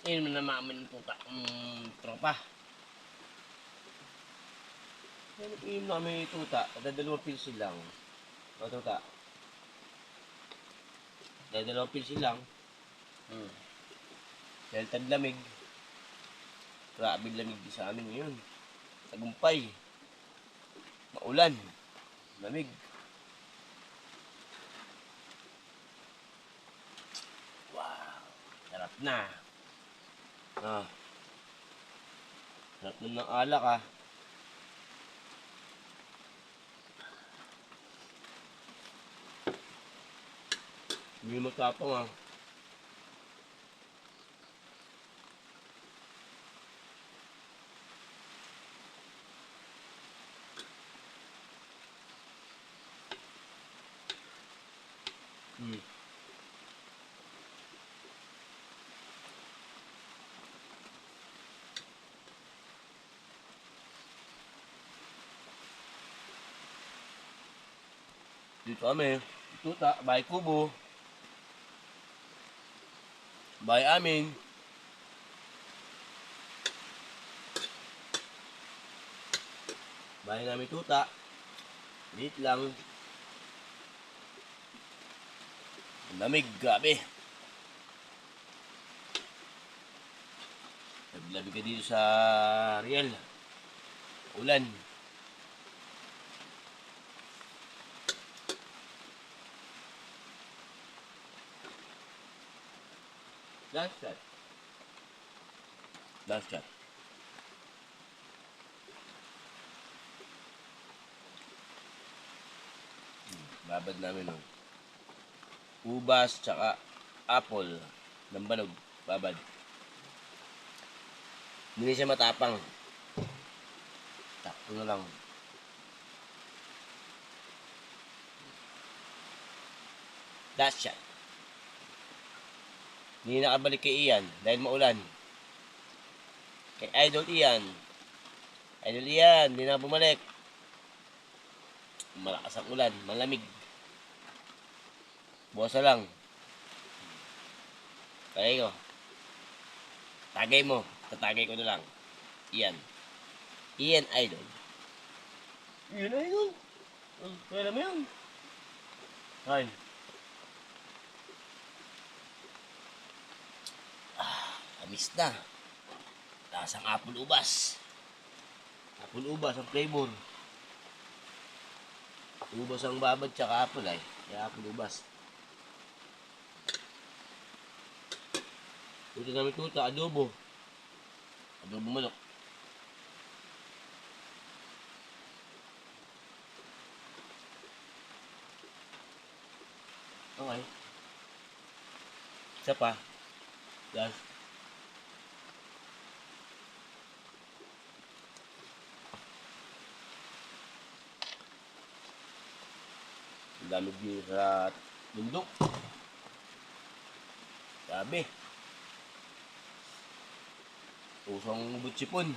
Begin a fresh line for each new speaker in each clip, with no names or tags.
Ayun na naman ng tuta. Tropa. Inom namin yung tuta. Dalawang pilsil lang. O tuta. Dalawang pilsil lang. Dahil taglamig. Grabe lamig sa amin ngayon. Tagumpay. Maulan. Lamig. Wow. Sarap na. Sarap na ng alak ah. Hindi matapang ah. Dito kami, tuta, bahay kubo. Bahay amin. Bahay namin tuta. Liit lang. Lamig, grabe. Naglamig ka dito sa Riel. Ulan. Last shot. Last shot. Babad namin no. Ubas tsaka apple ng banog. Babad. Hindi siya matapang. Takto na lang. Last shot. Hindi nakabalik kay Ian dahil maulan. Kay Idol Ian. Idol Ian, hindi na bumalik. Malakas ang ulan, malamig. Buwas na lang. Tagay ko. Tagay mo. Tatagay ko na lang. Ian. Ian Idol. Ian Idol? Kaya naman yun. Kain. Tamis na. Lasang apple ubas. Apple ubas ang flavor. Ubas ang babad tsaka apple ay. Kaya apple ubas. Ito namin tuta, adobo. Adobo manok. Okay. Isa pa. Last. Ang dami din sa bundok. Sabi. Usong butsipon.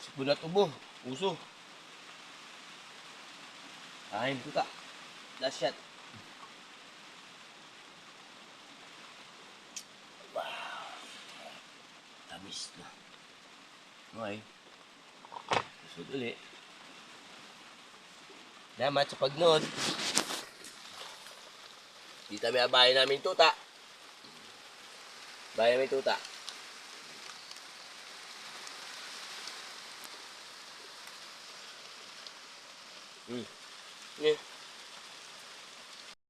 Sipon at ubo. Uso. Kain tuta. Last shot. Wow. Tamis na. Okay. Susod ulit. Salamat sa pagnood. Dito kami ang bahay namin tuta. Bahay namin tuta. Yeah.